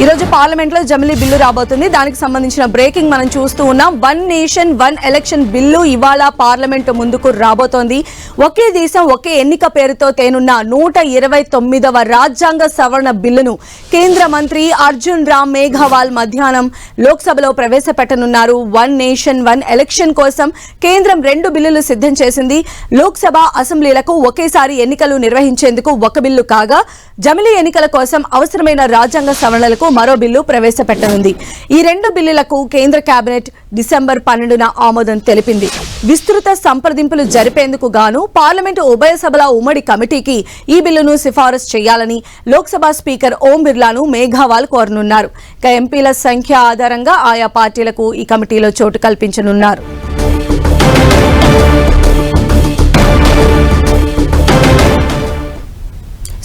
ఈరోజు పార్లమెంట్ లో జమిలీ బిల్లు రాబోతుంది. దానికి సంబంధించిన బ్రేకింగ్ మనం చూస్తూ ఉన్నాం. One nation one election bill ఇవాళ పార్లమెంట్ ముందుకు రాబోతోంది. ఒకే దేశం ఒకే ఎన్నిక పేరుతో తేనున్న 129వ రాజ్యాంగ సవరణ బిల్లును కేంద్ర మంత్రి అర్జున్ రామ్ మేఘవాల్ మధ్యాహ్నం లోక్సభలో ప్రవేశపెట్టనున్నారు. వన్ నేషన్ వన్ ఎలక్షన్ కోసం కేంద్రం 2 బిల్లులు సిద్ధం చేసింది. లోక్సభ అసెంబ్లీలకు ఒకేసారి ఎన్నికలు నిర్వహించేందుకు ఒక బిల్లు కాగా, జమిలీ ఎన్నికల కోసం అవసరమైన రాజ్యాంగ సవరణలకు మరో బిల్లు ప్రవేశపెట్టనుంది. ఈ 2 బిల్లులకు కేంద్ర కేబినెట్ డిసెంబర్ 12న ఆమోదం తెలిపింది. విస్తృత సంప్రదింపులు జరిపేందుకు గాను పార్లమెంటు ఉభయ సభల ఉమ్మడి కమిటీకి ఈ బిల్లును సిఫారసు చేయాలని లోక్సభ స్పీకర్ ఓం బిర్లాను మేఘవాల్ కోరనున్నారు. ఇక ఎంపీల సంఖ్య ఆధారంగా ఆయా పార్టీలకు ఈ కమిటీలో చోటు కల్పించనున్నారు.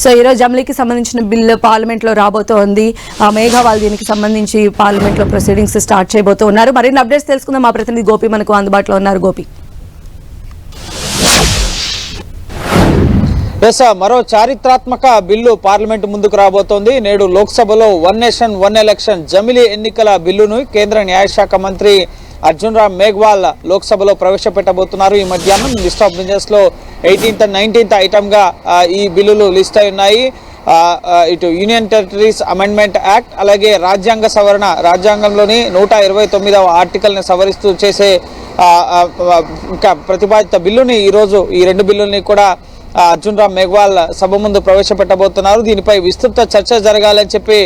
సో ఈరోజు జమిలీకి సంబంధించిన బిల్లు పార్లమెంట్ లో రాబోతోంది. మేఘవాల్ దీనికి సంబంధించి పార్లమెంట్ లో ప్రొసీడింగ్స్ స్టార్ట్ చేయబోతూ ఉన్నారు. మరిన్ని అప్డేట్స్ తెలుసుకుందాం. మా ప్రతినిధి గోపి మనకు అందుబాటులో ఉన్నారు. గోపి, మరో చారిత్రాత్మక బిల్లు పార్లమెంట్ ముందుకు రాబోతోంది. నేడు లోక్సభలో వన్ నేషన్ వన్ ఎలక్షన్ జమిలీ ఎన్నికల బిల్లును కేంద్ర న్యాయశాఖ మంత్రి అర్జున్ రామ్ మేఘవాల్ లోక్సభలో ప్రవేశపెట్టబోతున్నారు. ఈ మధ్యాహ్నం లిస్ట్ ఆఫ్ బిజినెస్ లో 18th and 19th ఐటమ్ గా ఈ బిల్లులు లిస్ట్ అయి ఉన్నాయి. ఇటు యూనియన్ టెరిటరీస్ అమెండ్మెంట్ యాక్ట్, అలాగే రాజ్యాంగ సవరణ, రాజ్యాంగంలోని 129వ ఆర్టికల్ ని సవరిస్తూ చేసే ఇంకా ప్రతిపాదిత బిల్లుని ఈరోజు ఈ 2 బిల్లుల్ని కూడా అర్జున్ రామ్ మేఘవాల్ సభ ముందు ప్రవేశపెట్టబోతున్నారు. దీనిపై విస్తృత చర్చ జరగాలని చెప్పి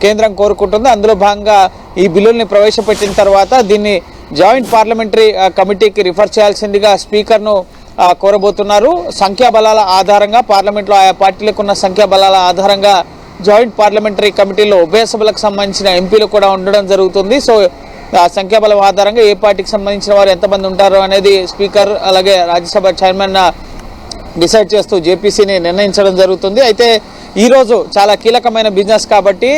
కేంద్రం కోరుకుంటుంది. అందులో భాగంగా ఈ బిల్లుల్ని ప్రవేశపెట్టిన తర్వాత దీన్ని జాయింట్ పార్లమెంటరీ కమిటీకి రిఫర్ చేయాల్సిందిగా స్పీకర్ను కోరబోతున్నారు. సంఖ్యాబలాల ఆధారంగా పార్లమెంట్లో ఆయా పార్టీలకు ఉన్న సంఖ్యాబలాల ఆధారంగా జాయింట్ పార్లమెంటరీ కమిటీలో ఉభయ సభలకు సంబంధించిన ఎంపీలు కూడా ఉండడం జరుగుతుంది. సో సంఖ్యాబలం ఆధారంగా ఏ పార్టీకి సంబంధించిన వారు ఎంతమంది ఉంటారు అనేది స్పీకర్ అలాగే రాజ్యసభ చైర్మన్ డిసైడ్ చేస్తూ జేపీసీని నిర్ణయించడం జరుగుతుంది. అయితే ఈ రోజు చాలా కీలకమైన బిజినెస్ కాబట్టి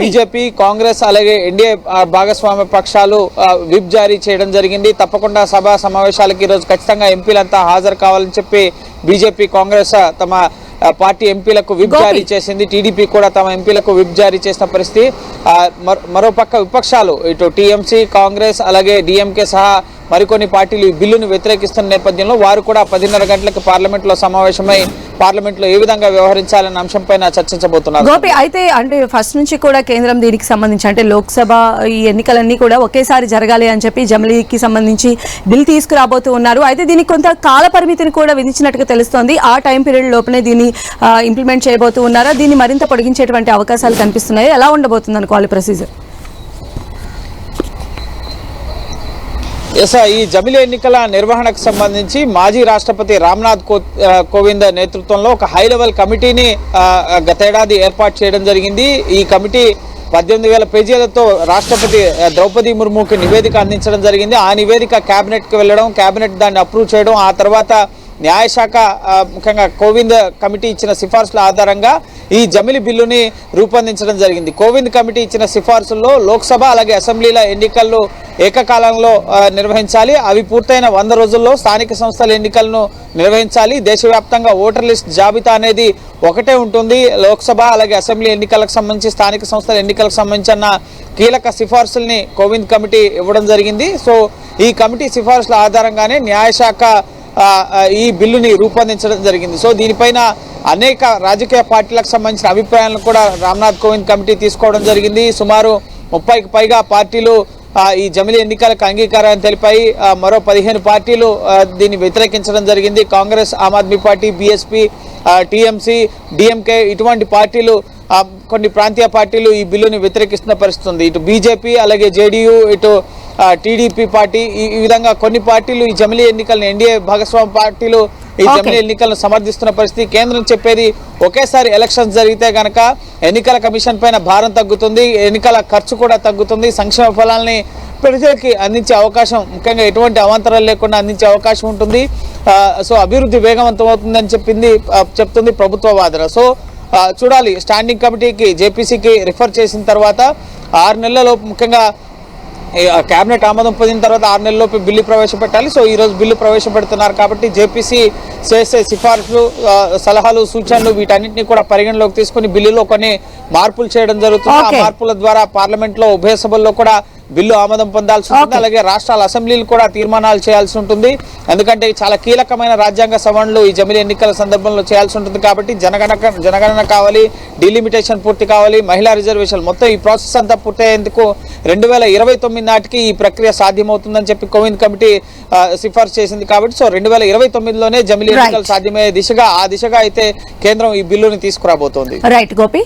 బీజేపీ, కాంగ్రెస్ అలాగే ఎన్డీఏ భాగస్వామ్య పక్షాలు విప్ జారీ చేయడం జరిగింది. తప్పకుండా సభా సమావేశాలకు ఈరోజు ఖచ్చితంగా ఎంపీలంతా హాజరు కావాలని చెప్పి బీజేపీ, కాంగ్రెస్ తమ పార్టీ ఎంపీలకు విప్ జారీ చేసింది. టీడీపీ కూడా తమ ఎంపీలకు విప్ జారీ చేసిన పరిస్థితి. మరోపక్క విపక్షాలు ఇటు టీఎంసీ, కాంగ్రెస్ అలాగే డిఎంకే సహా మరికొన్ని పార్టీలు ఈ బిల్లును వ్యతిరేకిస్తున్న నేపథ్యంలో వారు కూడా 10:30 గంటలకు పార్లమెంట్ లో సమావేశమై పార్లమెంట్ లో ఏ విధంగా వ్యవహరించాలన్న అంశంపైన చర్చించబోతున్నారు. గోపి, అయితే అంటే ఫస్ట్ నుంచి కూడా కేంద్రం దీనికి సంబంధించి అంటే లోక్సభ ఈ ఎన్నికలన్నీ కూడా ఒకేసారి జరగాలి అని చెప్పి జమిలీకి సంబంధించి బిల్ తీసుకురాబోతూ ఉన్నారు. అయితే దీనికి కొంత కాల పరిమితిని కూడా విధించినట్టుగా తెలుస్తోంది. ఆ టైం పీరియడ్ లోపలే దీన్ని ఇంప్లిమెంట్ చేయబోతూ ఉన్నారా? దీన్ని మరింత పొడిగించేటువంటి అవకాశాలు కనిపిస్తున్నాయి. ఎలా ఉండబోతుంది అనుకోవాలి ప్రొసీజర్? ఈ జమిలీ ఎన్నికల నిర్వహణకు సంబంధించి మాజీ రాష్ట్రపతి రామ్నాథ్ కోవింద్ నేతృత్వంలో ఒక హై లెవెల్ కమిటీని గతేడాది ఏర్పాటు చేయడం జరిగింది. ఈ కమిటీ 18,000 పేజీలతో రాష్ట్రపతి ద్రౌపది ముర్ముకి నివేదిక అందించడం జరిగింది. ఆ నివేదిక కేబినెట్కి వెళ్ళడం, కేబినెట్ దాన్ని అప్రూవ్ చేయడం, ఆ తర్వాత న్యాయశాఖ ముఖ్యంగా కోవింద్ కమిటీ ఇచ్చిన సిఫార్సుల ఆధారంగా ఈ జమిలీ బిల్లుని రూపొందించడం జరిగింది. కోవింద్ కమిటీ ఇచ్చిన సిఫార్సుల్లో లోక్సభ అలాగే అసెంబ్లీల ఎన్నికల్లో ఏకకాలంలో నిర్వహించాలి. అవి పూర్తయిన 100 రోజుల్లో స్థానిక సంస్థల ఎన్నికలను నిర్వహించాలి. దేశవ్యాప్తంగా ఓటర్ లిస్ట్ జాబితా అనేది ఒకటే ఉంటుంది. లోక్సభ అలాగే అసెంబ్లీ ఎన్నికలకు సంబంధించి స్థానిక సంస్థల ఎన్నికలకు సంబంధించిన కీలక సిఫార్సుల్ని కోవింద్ కమిటీ ఇవ్వడం జరిగింది. సో ఈ కమిటీ సిఫార్సుల ఆధారంగానే న్యాయశాఖ ఈ బిల్లుని రూపొందించడం జరిగింది. సో దీనిపైన అనేక రాజకీయ పార్టీలకు సంబంధించిన అభిప్రాయాలను కూడా రామ్నాథ్ కోవింద్ కమిటీ తీసుకోవడం జరిగింది. సుమారు 30కి పైగా పార్టీలు ఈ జమిలీ ఎన్నికలకు అంగీకారాన్ని తెలిపాయి. మరో 15 పార్టీలు దీన్ని వ్యతిరేకించడం జరిగింది. Congress, Aam Aadmi Party, BSP, TMC, DMK ఇటువంటి పార్టీలు, కొన్ని ప్రాంతీయ పార్టీలు ఈ బిల్లుని వ్యతిరేకిస్తున్న పరిస్థితి ఉంది. ఇటు బీజేపీ అలాగే జేడీయూ, ఇటు టీడీపీ పార్టీ, ఈ విధంగా కొన్ని పార్టీలు ఈ జమిలీ ఎన్నికలను, ఎన్డీఏ భాగస్వామ్య పార్టీలు ఈ జమిలీ ఎన్నికలను సమర్థిస్తున్న పరిస్థితి. కేంద్రం చెప్పేది ఒకేసారి ఎలక్షన్స్ జరిగితే గనక ఎన్నికల కమిషన్ పైన భారం తగ్గుతుంది, ఎన్నికల ఖర్చు కూడా తగ్గుతుంది, సంక్షేమ ఫలాల్ని ప్రజలకి అందించే అవకాశం, ముఖ్యంగా ఎటువంటి అవాంతరాలు లేకుండా అందించే అవకాశం ఉంటుంది. సో అభివృద్ధి వేగవంతం అవుతుందని చెప్తుంది ప్రభుత్వ వాదన. సో చూడాలి, స్టాండింగ్ కమిటీకి జేపీసీకి రిఫర్ చేసిన తర్వాత 6 నెలలలో ముఖ్యంగా కేబినెట్ ఆమోదం పొందిన తర్వాత 6 నెలల్లోపు బిల్లు ప్రవేశపెట్టాలి. సో ఈ రోజు బిల్లు ప్రవేశపెడుతున్నారు కాబట్టి జేపీసీ చేసే సిఫార్సులు, సలహాలు, సూచనలు వీటన్నిటిని కూడా పరిగణలోకి తీసుకుని బిల్లులో కొన్ని మార్పులు చేయడం జరుగుతుంది. ఆ మార్పుల ద్వారా పార్లమెంట్ లో ఉభయ సభల్లో కూడా బిల్లు ఆమోదం పొందాల్సి ఉంటుంది. అలాగే రాష్ట్రాల అసెంబ్లీలు కూడా తీర్మానాలు చేయాల్సి ఉంటుంది. ఎందుకంటే చాలా కీలకమైన రాజ్యాంగ సవరణలు ఈ జమిలీ ఎన్నికల సందర్భంలో చేయాల్సి ఉంటుంది. కాబట్టి జనగణన కావాలి, డిలిమిటేషన్ పూర్తి కావాలి, మహిళా రిజర్వేషన్, మొత్తం ఈ ప్రాసెస్ అంతా పూర్తయ్యేందుకు 2029 నాటికి ఈ ప్రక్రియ సాధ్యమవుతుందని చెప్పి కోవింద్ కమిటీ సిఫార్సు చేసింది. కాబట్టి సో 2029లోనే జమిలీ ఎన్నికలు సాధ్యమయ్యే దిశగా అయితే కేంద్రం ఈ బిల్లుని తీసుకురాబోతోంది. రైట్ గోపి.